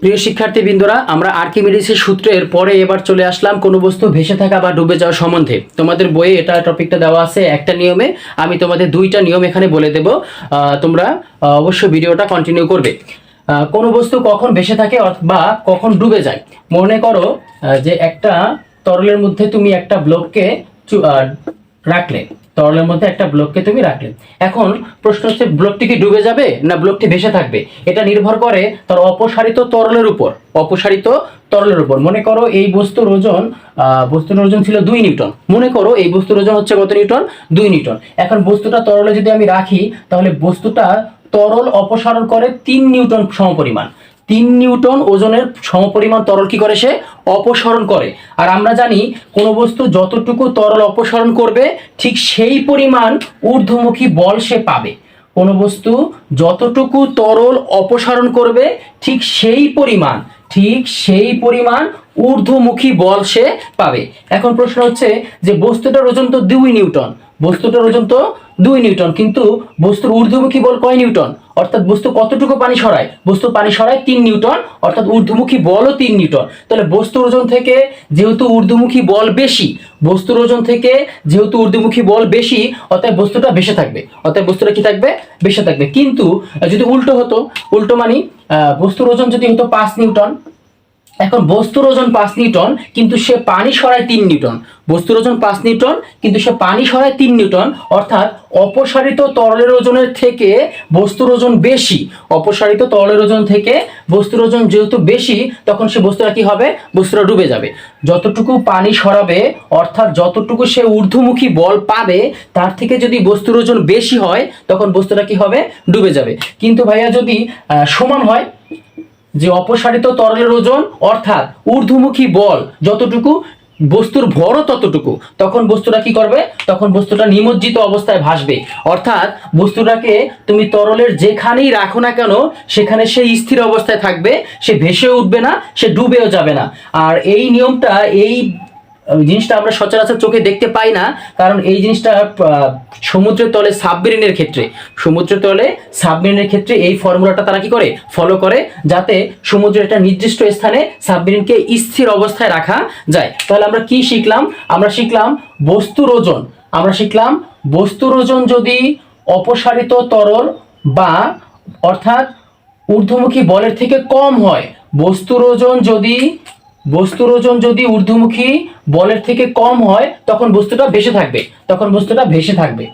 প্রিয় শিক্ষার্থীবৃন্দরা, আমরা আর্কিমিডিসের সূত্রের পরে এবার চলে আসলাম কোনো বস্তু ভেসে থাকা বা ডুবে যাওয়া সম্বন্ধে। তোমাদের বইয়ে এটা টপিকটা দেওয়া আছে একটা নিয়মে, আমি তোমাদের দুইটা নিয়ম এখানে বলে দেব। তোমরা অবশ্যই ভিডিওটা কন্টিনিউ করবে। কোনো বস্তু কখন ভেসে থাকে বা কখন ডুবে যায়। মনে করো যে একটা তরলের মধ্যে তুমি একটা ব্লককে রাখলে, তরলের মধ্যে একটা ব্লককে তুমি রাখলে। এখন প্রশ্ন হচ্ছে, ব্লকটি কি ডুবে যাবে না ব্লকটি ভেসে থাকবে? এটা নির্ভর করে তার অপসারিত তরলের উপর। অপসারিত তরলের উপর মনে করো এই বস্তুর ওজন ছিল 2 নিউটন। মনে করো এই বস্তুর ওজন হচ্ছে কত নিউটন? 2 নিউটন। এখন বস্তুটা তরলে যদি আমি রাখি, তাহলে বস্তুটা তরল অপসারণ করে 3 নিউটন সমপরিমাণ। 3 নিউটন ওজনের সমপরিমাণ তরল কি করে? সে অপসারণ করে। আর আমরা জানি কোনো বস্তু যতটুকু তরল অপসারণ করবে ঠিক সেই পরিমাণ ঊর্ধ্বমুখী বল সে পাবে। কোনো বস্তু যতটুকু তরল অপসারণ করবে ঠিক সেই পরিমাণ ঊর্ধ্বমুখী বল সে পাবে। এখন প্রশ্ন হচ্ছে যে বস্তুটার ওজন তো 2 নিউটন, কিন্তু বস্তুর ঊর্ধ্বমুখী বল কয় নিউটন? অর্থাৎ বস্তু কতটুকু পানি সরায়? বস্তু পানি সরায় 3 নিউটন, অর্থাৎ ঊর্ধ্বমুখী বলও 3 নিউটন। তাহলে বস্তুর ওজন থেকে যেহেতু ঊর্ধ্বমুখী বল বেশি, অতএব বস্তুটা ভেসে থাকবে। বস্তুটা কি থাকবে? ভেসে থাকবে। কিন্তু যদি উল্টো হতো, মানে বস্তুর ওজন যদি হতো 5 নিউটন, এখন বস্তুর ওজন 5 নিউটন কিন্তু সে পানি সরায় 3 নিউটন। বস্তুর ওজন 5 নিউটন কিন্তু সে পানি সরায় 3 নিউটন, অর্থাৎ অপসারিত তরলের ওজনের থেকে বস্তুর ওজন বেশি। অপসারিত তরলের ওজন থেকে বস্তুর ওজন যেহেতু বেশি, তখন সে বস্তুটা কি হবে? বস্তুটা ডুবে যাবে। যতটুকু পানি সরাবে, অর্থাৎ যতটুকু সে ঊর্ধ্বমুখী বল পাবে, তার থেকে যদি বস্তুর ওজন বেশি হয়, তখন বস্তুটা কি হবে? ডুবে যাবে। কিন্তু ভাইয়া যদি সমান হয়, যে অপসারিত তরলের ওজন অর্থাৎ ঊর্ধ্বমুখী বল যতটুকু, বস্তুর ভরও ততটুকু, তখন বস্তুটা কি করবে? তখন বস্তুটা নিমজ্জিত অবস্থায় ভাসবে। অর্থাৎ বস্তুটাকে তুমি তরলের যেখানেই রাখো না কেন, সেখানে সে স্থির অবস্থায় থাকবে, সে ভেসে উঠবে না, সে ডুবেও যাবে না। আর এই নিয়মটা, এই জিনিসটা আমরা সচরাচর চোখে দেখতে পাই না, কারণ এই জিনিসটা সমুদ্রের তলে সাবমেরিনের ক্ষেত্রে এই ফর্মুলাটা তারা কি করে? ফলো করে, যাতে সমুদ্রের একটা নির্দিষ্ট স্থানে সাবমেরিনকে স্থির অবস্থায় রাখা যায়। তাহলে আমরা কি শিখলাম? আমরা শিখলাম বস্তুর ওজন যদি অপসারিত তরল বা অর্থাৎ ঊর্ধ্বমুখী বলের থেকে কম হয়, বস্তুর ওজন যদি ঊর্ধ্বমুখী বলের থেকে কম হয়, তখন বস্তুটা ভেসে থাকবে।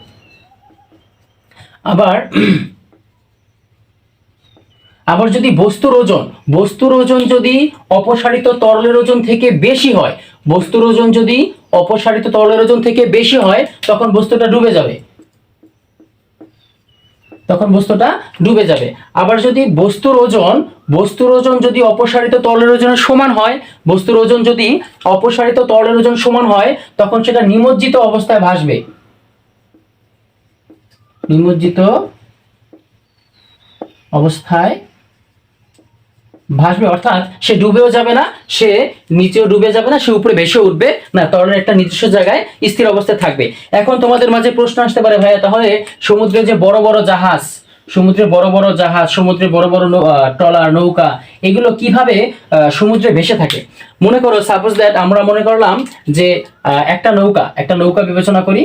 আবার যদি বস্তুর ওজন যদি অপসারিত তরলের ওজন থেকে বেশি হয়, তখন বস্তুটা ডুবে যাবে। আবার যদি বস্তুর ওজন যদি অপসারিত তরলের ওজনের সমান হয়, তখন সেটা নিমজ্জিত অবস্থায় ভাসবে। অর্থাৎ সে ডুবেও যাবে না, সে নিচেও ডুবে যাবে না, সে উপরে ভেসে উঠবে না, তরলের একটা নির্দিষ্ট জায়গায় স্থির অবস্থায় থাকবে। এখন তোমাদের মাঝে প্রশ্ন আসতে পারে, ভাইয়া তাহলে সমুদ্রে যে বড় বড় জাহাজ, সমুদ্রে বড় বড় ট্রলার, নৌকা, এগুলো কিভাবে সমুদ্রে ভেসে থাকে? মনে করো, সাপোজ দ্যাট আমরা মনে করলাম যে একটা নৌকা বিবেচনা করি।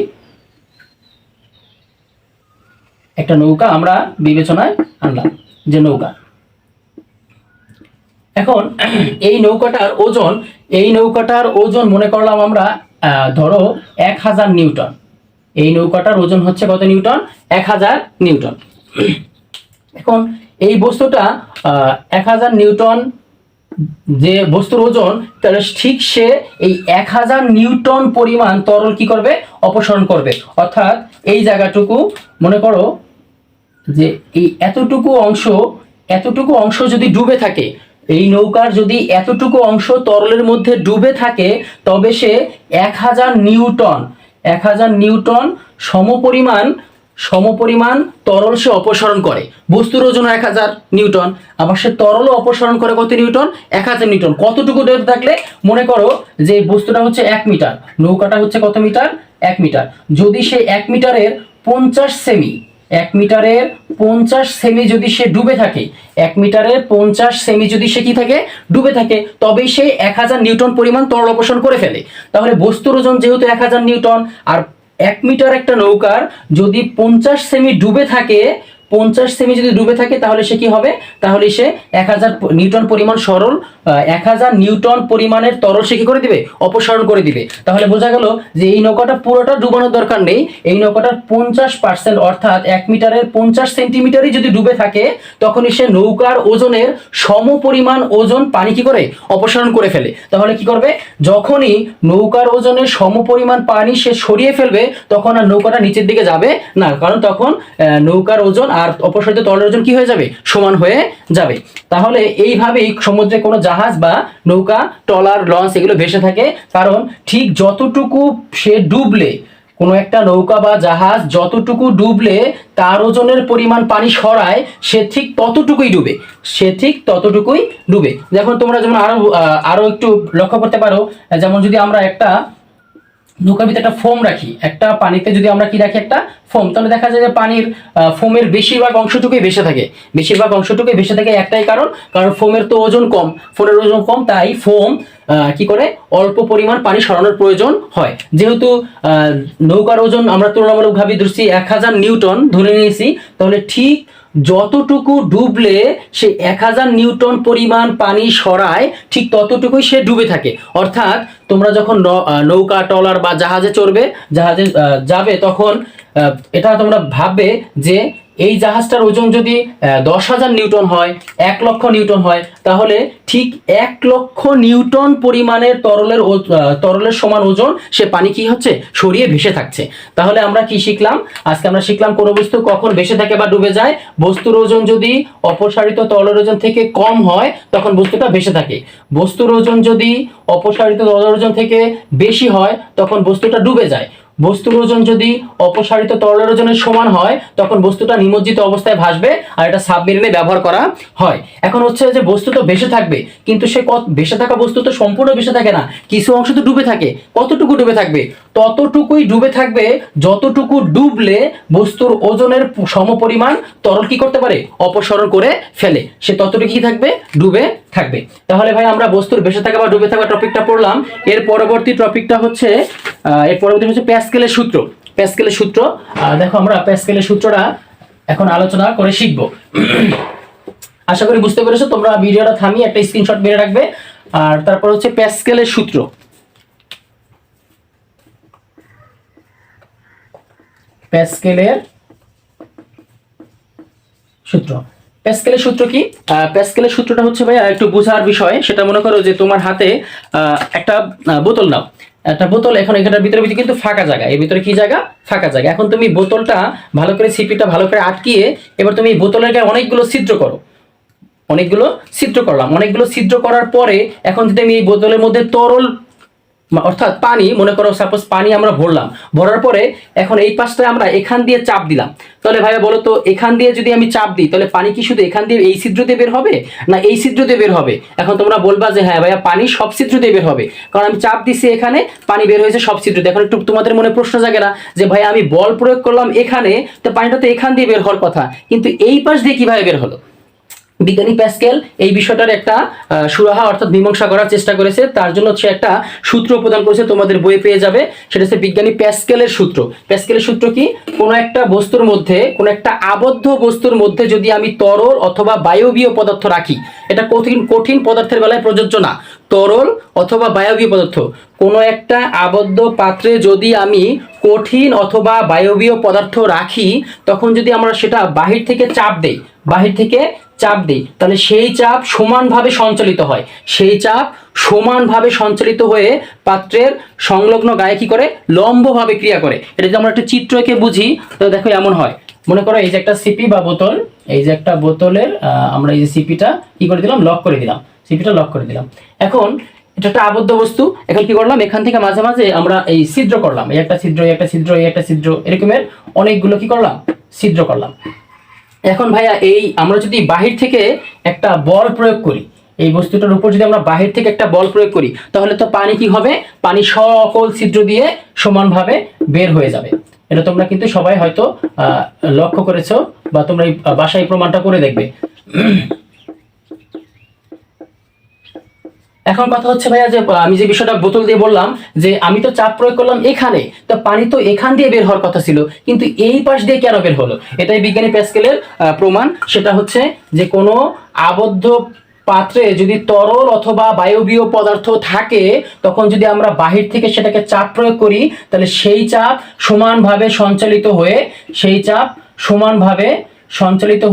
একটা নৌকা আমরা বিবেচনায় আনলাম, যে নৌকা। এখন এই নৌকাটার ওজন মনে করলাম আমরা ধরো 1000 নিউটন। এই নৌকাটার ওজন হচ্ছে কত নিউটন? 1000 নিউটন। এখন এই বস্তুটা 1000 নিউটন যে বস্তুর ওজন, তাহলে ঠিক সে এই 1000 নিউটন পরিমাণ তরল কি করবে? অপসারণ করবে। অর্থাৎ এই জায়গাটুকু মনে করো যে এই এতটুকু অংশ যদি ডুবে থাকে, এই নৌকার যদি এতটুকু অংশ তরলের মধ্যে ডুবে থাকে, তবে সে 1000 নিউটন সমপরিমাণ তরল সে অপসারণ করে। বস্তুর ওজন 1000 নিউটন, আবার সে তরলও অপসারণ করে কত নিউটন? 1000 নিউটন। কতটুকু ডেপথ থাকলে? মনে করো যে বস্তুটা হচ্ছে 1 মিটার, নৌকাটা হচ্ছে কত মিটার? 1 মিটার। যদি সে 1 মিটারের 50 সেমি 1 মিটারের 50 সেমি যদি সে ডুবে থাকে, 1 মিটারের 50 সেমি যদি সে কি থাকে, ডুবে থাকে, তবেই সে 1000 নিউটন পরিমাণ তরল অপসারণ করে ফেলে। তাহলে বস্তুর ওজন যেহেতু 1000 নিউটন, আর 1 মিটার একটা নৌকার যদি 50 সেমি ডুবে থাকে, 50 সেমি যদি ডুবে থাকে, তাহলে সে কি হবে, তাহলে সে 1000 নিউটন পরিমাণ সরল 1000 নিউটন পরিমাণের তরল সে কি করে দিবে, অপসারণ করে দিবে। তাহলে বোঝা গেল যে এই নৌকাটা পুরোটা ডুবানোর দরকার নেই, এই নৌকাটার 50% অর্থাৎ 1 মিটারের 50 সেন্টিমিটারই যদি ডুবে থাকে, তখনই সে নৌকার ওজনের সম পরিমাণ ওজন পানি কি করে, অপসারণ করে ফেলে। তাহলে কি করবে, যখনই নৌকার ওজনের সম পরিমাণ পানি সে সরিয়ে ফেলবে, তখন আর নৌকাটা নিচের দিকে যাবে না, কারণ তখন নৌকার ওজন আর অপসারিত তরলের ওজন কি হয়ে যাবে, সমান হয়ে যাবে। তাহলে এইভাবেই সমুদ্রে কোনো জাহাজ বা নৌকা, ট্রলার, লঞ্চ এগুলো ভেসে থাকে, কারণ ঠিক যতটুকু সে ডুবলে, কোনো একটা নৌকা বা জাহাজ যতটুকু ডুবলে তার ওজনের পরিমাণ পানি সরায়, সে ঠিক ততটুকুই ডুবে, সে ঠিক ততটুকুই ডুবে। যখন তোমরা যেমন আরো একটু লক্ষ্য করতে পারো, যেমন যদি আমরা একটা নৌকার ভিতরে একটা ফোম রাখি, একটা পানিতে যদি আমরা কি রাখি, একটা ফোম, তাহলে দেখা যায় যে পানির ফোমের বেশিরভাগ অংশটুকুই ভেসে থাকে, বেশিরভাগ অংশটুকুই ভেসে থাকে একটাই কারণ, কারণ ফোমের তো ওজন কম, ফোমের ওজন কম, তাই ফোম কি করে অল্প পরিমাণ পানি সরানোর প্রয়োজন হয়। যেহেতু নৌকার ওজন আমরা তুলনামূলকভাবে ধরছি 1000 নিউটন ধরে নিয়েছি, তাহলে ঠিক যতটুকু ডুবলে সে 1000 নিউটন পরিমাণ পানি সরায়, ঠিক ততটুকুই সে ডুবে থাকে। অর্থাৎ তোমরা যখন নৌকা, ট্রলার বা জাহাজে চড়বে, জাহাজে যাবে, তখন এটা তোমরা ভাববে যে এই জাহাজটার ওজন যদি 10,000 নিউটন হয়, 1 লক্ষ নিউটন হয়, তাহলে ঠিক 1 লক্ষ নিউটন পরিমাণের তরলের সমান ওজন সে পানি কি হচ্ছে, সরিয়ে ভেসে থাকছে। তাহলে আমরা কি শিখলাম, আজকে আমরা শিখলাম কোনো বস্তু কখন ভেসে থাকে বা ডুবে যায়। বস্তুর ওজন যদি অপসারিত তরলের ওজন থেকে কম হয়, তখন বস্তুটা ভেসে থাকে। বস্তুর ওজন যদি অপসারিত তরলের ওজন থেকে বেশি হয়, তখন বস্তুটা ডুবে যায়। বস্তুর ওজন যদি অপসারিত তরলের ওজনের সমান হয়, তখন বস্তুটা নিমজ্জিত অবস্থায় ভাসবে, আর এটা সাবমেরিনে ব্যবহার করা হয়। এখন হচ্ছে যে বস্তু তো ভেসে থাকবে, কিন্তু সে ভেসে থাকা বস্তু তো সম্পূর্ণ ভেসে থাকে না, কিছু অংশ তো ডুবে থাকে। কতটুকু ডুবে থাকবে, ততটুকুই ডুবে থাকবে যতটুকু ডুবলে বস্তুর ওজনের সমপরিমাণ তরল কি করতে পারে, অপসারণ করে ফেলে, সে ততটুকু কি থাকবে, ডুবে থাকবে। তাহলে ভাই আমরা বস্তুর ভেসে থাকা বা ডুবে থাকা টপিকটা পড়লাম। এর পরবর্তী টপিকটা হচ্ছে প্যাসকেলের সূত্র। প্যাসকেলের সূত্র দেখো, আমরা প্যাসকেলের সূত্রটা এখন আলোচনা করে শিখবো। আশা করি বুঝতে পেরেছো। তোমরা ভিডিওটা থামিয়ে একটা স্ক্রিনশট মেরে রাখবে। আর তারপর হচ্ছে প্যাসকেলের সূত্র। প্যাসকেলের সূত্র, প্যাসকেলের সূত্র কি? প্যাসকেলের সূত্রটা হচ্ছে ভাই একটু বোঝার বিষয়। সেটা মনে করো যে তোমার হাতে একটা বোতল নাও, একটা বোতল, এখন এখানটার ভিতরে কিন্তু ফাঁকা জায়গা, এর ভিতরে কি জায়গা, ফাঁকা জায়গা। এখন তুমি বোতলটা ভালো করে, সিপিটা ভালো করে আটকিয়ে, এবার তুমি বোতলের গায়ে অনেকগুলো ছিদ্র করো, অনেকগুলো ছিদ্র করলাম। অনেকগুলো ছিদ্র করার পরে এখন যদি আমি এই বোতলের মধ্যে তরল অর্থাৎ পানি, মনে করো সাপোজ পানি আমরা ভরলাম, ভরার পরে এখন এই পাশটায় আমরা এখান দিয়ে চাপ দিলাম, তাহলে ভাইয়া বলো তো এখান দিয়ে যদি আমি চাপ দিই, তাহলে পানি কি শুধু এখান দিয়ে এই ছিদ্র দিয়ে বের হবে, না এই ছিদ্র দিয়ে বের হবে? এখন তোমরা বলবা যে হ্যাঁ ভাইয়া পানি সব ছিদ্র দিয়ে বের হবে, কারণ আমি চাপ দিছি এখানে, পানি বের হয়েছে সব ছিদ্র দিয়ে। এখন একটু তোমাদের মনে প্রশ্ন জাগে না যে ভাইয়া আমি বল প্রয়োগ করলাম এখানে, তো পানিটা তো এখান দিয়ে বের হওয়ার কথা, কিন্তু এই পাশ দিয়ে কিভাবে বের হলো? বিজ্ঞানী প্যাসকেল এই বিষয়টার একটা সুরাহা অর্থাৎ মীমাংসা করার চেষ্টা করেছে। তার জন্য সে একটা সূত্র প্রদান করেছে, তোমাদের বইয়ে পেয়ে যাবে। সেটা হচ্ছে বিজ্ঞানী প্যাসকেলের সূত্র। প্যাসকেলের সূত্র কি? কোনো একটা বস্তুর মধ্যে, কোনো একটা আবদ্ধ বস্তুর মধ্যে যদি আমি তরল অথবা বায়বীয় পদার্থ রাখি, এটা কঠিন পদার্থের বেলায় প্রযোজ্য না, তরল অথবা বায়বীয় পদার্থ, কোনো একটা আবদ্ধ পাত্রে যদি আমি কঠিন অথবা বায়বীয় পদার্থ রাখি, তখন যদি আমরা সেটা বাহির থেকে চাপ দেই, বাহির থেকে চাপ দিই, তাহলে সেই চাপ সমানভাবে সঞ্চালিত হয়, সেই চাপ সমানভাবে সঞ্চালিত হয়ে পাত্রের সংলগ্ন গায়ে কি করে, লম্বভাবে ক্রিয়া করে। এটা যদি আমরা একটা চিত্র এঁকে বুঝি, তো দেখো এমন হয়, মনে করো এই যে একটা সিপি বা বোতল, এই যে একটা বোতলের আমরা এই যে সিপিটা কি করে দিলাম, লক করে দিলাম, সিপিটা লক করে দিলাম। এখন এটা একটা আবদ্ধ বস্তু, এখন কি করলাম, এখান থেকে মাঝে মাঝে আমরা এই ছিদ্র করলাম, এই একটা ছিদ্র, এই একটা ছিদ্র, এই একটা ছিদ্র, এরকমের অনেকগুলো কি করলাম, ছিদ্র করলাম। এখন ভাইয়া এই আমরা যদি বাহির থেকে একটা বল প্রয়োগ করি, এই বস্তুটার উপর যদি আমরা বাহির থেকে একটা বল প্রয়োগ করি, তাহলে তো পানি কি হবে, পানি সকল ছিদ্র দিয়ে সমানভাবে বের হয়ে যাবে। এটা তোমরা কিন্তু সবাই হয়তো লক্ষ্য করেছো বা তোমরা এই বাসায় প্রমাণটা করে দেখবে। এখন কথা হচ্ছে ভাইয়া যে আমি যে বিষয়টা বোতল দিয়ে বললাম যে আমি তো চাপ প্রয়োগ করলাম এখানে, তো পানি তো এখান দিয়ে বের হওয়ার কথা ছিল, কিন্তু এই পাশ দিয়ে কেন বের হলো? এটাই বিজ্ঞানী প্যাসকেলের প্রমাণ। সেটা হচ্ছে যে কোনো আবদ্ধ পাত্রে যদি তরল অথবা বায়বীয় পদার্থ থাকে, তখন যদি আমরা বাহির থেকে সেটাকে চাপ প্রয়োগ করি, তাহলে সেই চাপ সমানভাবে সঞ্চালিত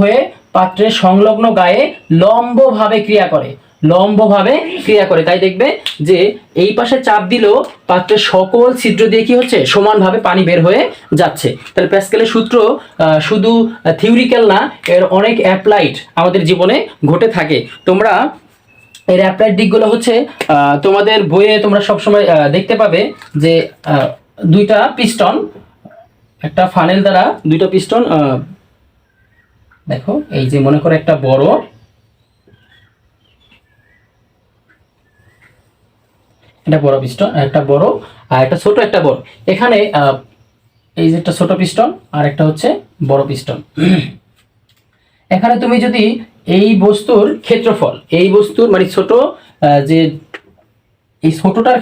হয়ে পাত্রের সংলগ্ন গায়ে লম্বভাবে ক্রিয়া করে। তাই দেখবে যে এই পাশে চাপ দিলেও পাত্রের সকল ছিদ্র দিয়ে কি হচ্ছে, সমানভাবে পানি বের হয়ে যাচ্ছে। তাহলে প্যাসকেলের সূত্র শুধু থিওরিক্যাল না, এর অনেক অ্যাপ্লাইড আমাদের জীবনে ঘটে থাকে। তোমরা এর অ্যাপ্লাইড দিকগুলো হচ্ছে তোমাদের বইয়ে তোমরা সবসময় দেখতে পাবে যে দুইটা পিস্টন, একটা ফানেল দ্বারা দুইটা পিস্টন, দেখো এই যে মনে করো একটা বড় পিস্টন, একটা বড় আর একটা ছোট, একটা বড়। এখানে এই যে একটা ছোট পিস্টন আর একটা হচ্ছে বড় পিস্টন। এখানে তুমি যদি এই বস্তুর ক্ষেত্রফল মানে ছোট যে এই ছোটটার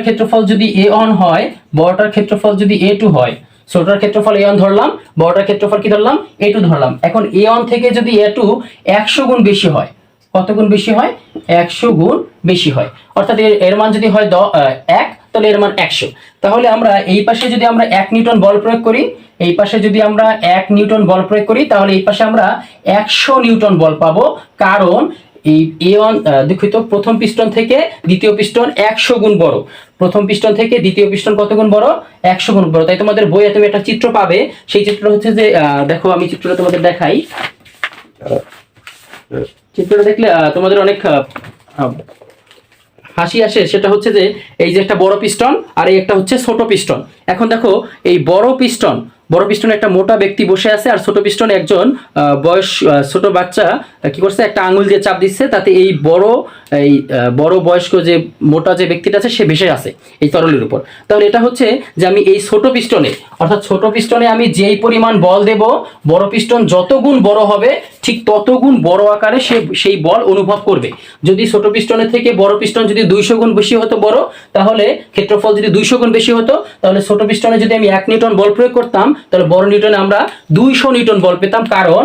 ক্ষেত্রফল যদি a1 হয়, বড়টার ক্ষেত্রফল যদি a2 হয়, ছোটটার ক্ষেত্রফল a1 ধরলাম, বড়টার ক্ষেত্রফল কি ধরলাম, a2 ধরলাম। এখন a1 থেকে যদি a2 100 গুণ বেশি হয়, কত গুণ বেশি হয়, 100 গুণ বেশি হয়, অর্থাৎ এর মান যদি হয় 1, তাহলে এর মান 100। তাহলে আমরা এই পাশে যদি আমরা 1 নিউটন বল প্রয়োগ করি, এই পাশে যদি আমরা 1 নিউটন বল প্রয়োগ করি, তাহলে এই পাশে আমরা 100 নিউটন বল পাবো। কারণ এই A1 দুঃখিত, প্রথম পিস্টন থেকে দ্বিতীয় পিস্টন 100 গুণ বড়। প্রথম পিস্টন থেকে দ্বিতীয় পিস্টন কত গুণ বড়, 100 গুণ বড়। তাই তোমাদের বইয়ে তুমি একটা চিত্র পাবে, সেই চিত্রটা হচ্ছে যে দেখো আমি চিত্রটা তোমাদের দেখাই। চিত্রটা দেখলে তোমাদের অনেক হাসি আসে। সেটা হচ্ছে যে এই যে একটা বড় পিস্টন আর এই একটা হচ্ছে ছোট পিস্টন। এখন দেখো এই বড় পিস্টনে একটা মোটা ব্যক্তি বসে আছে, আর ছোট পিস্টনে একজন ছোট বাচ্চা কি করছে, একটা আঙুল দিয়ে চাপ দিচ্ছে, তাতে এই বড় বয়স্ক যে মোটা যে ব্যক্তিটা আছে সে ভেসে আছে এই তরলের উপর। তাহলে এটা হচ্ছে যে আমি এই ছোট পিস্টনে আমি যেই পরিমাণ বল দেব, বড় পিস্টন যত গুণ বড় হবে ঠিক তত গুণ বড় আকারে সেই বল অনুভব করবে। যদি ছোট পিস্টনের থেকে বড় পিস্টন যদি 200 গুণ বেশি হতো বড়, তাহলে ক্ষেত্রফল যদি 200 গুণ বেশি হতো, তাহলে ছোট পিস্টনে যদি আমি 1 নিউটন বল প্রয়োগ করতাম, তাহলে বড় নিউটনে আমরা 200 নিউটন বল পেতাম। কারণ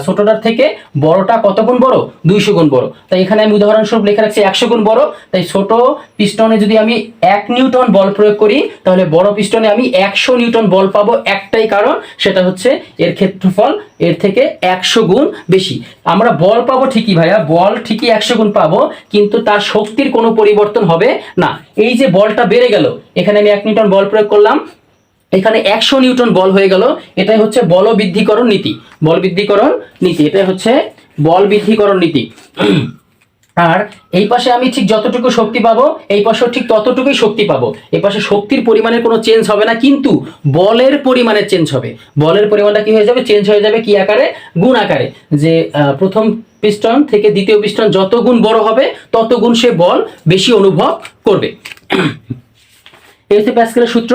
ছোটটার থেকে বড়টা কত গুণ বড়, 200 গুণ বড়। তাই এখানে আমি উদাহরণস্বরূপ লিখে রাখছি 100 গুণ বড়। তাই ছোট পিস্টনে যদি আমি 1 নিউটন বল প্রয়োগ করি, তাহলে বড় পিস্টনে আমি 100 নিউটন বল পাবো। একটাই কারণ, সেটা হচ্ছে এর ক্ষেত্রফল এর থেকে 100 গুণ বেশি। আমরা বল পাবো ঠিকই ভাইয়া, বল ঠিকই 100 গুণ পাবো, কিন্তু তার শক্তির কোনো পরিবর্তন হবে না। এই যে বলটা বেড়ে গেল, এখানে আমি 1 নিউটন বল প্রয়োগ করলাম, এখানে 100 নিউটন বল হয়ে গেল। এটাই হচ্ছে বল বৃদ্ধিকরণ নীতি। এটাই হচ্ছে বল বৃদ্ধিকরণ নীতি। আর এই পাশে আমি ঠিক যতটুকু শক্তি পাবো, এই পাশেও ঠিক ততটুকুই শক্তি পাবো। এই পাশে শক্তির পরিমাণের কোনো চেঞ্জ হবে না, কিন্তু বলের পরিমাণের চেঞ্জ হবে। বলের পরিমাণটা কি হয়ে যাবে, চেঞ্জ হয়ে যাবে কি আকারে, গুণ আকারে। যে প্রথম পিস্টন থেকে দ্বিতীয় পিস্টন যত গুণ বড় হবে, তত গুণ সে বল বেশি অনুভব করবে। এই হচ্ছে প্যাসকেলের সূত্র।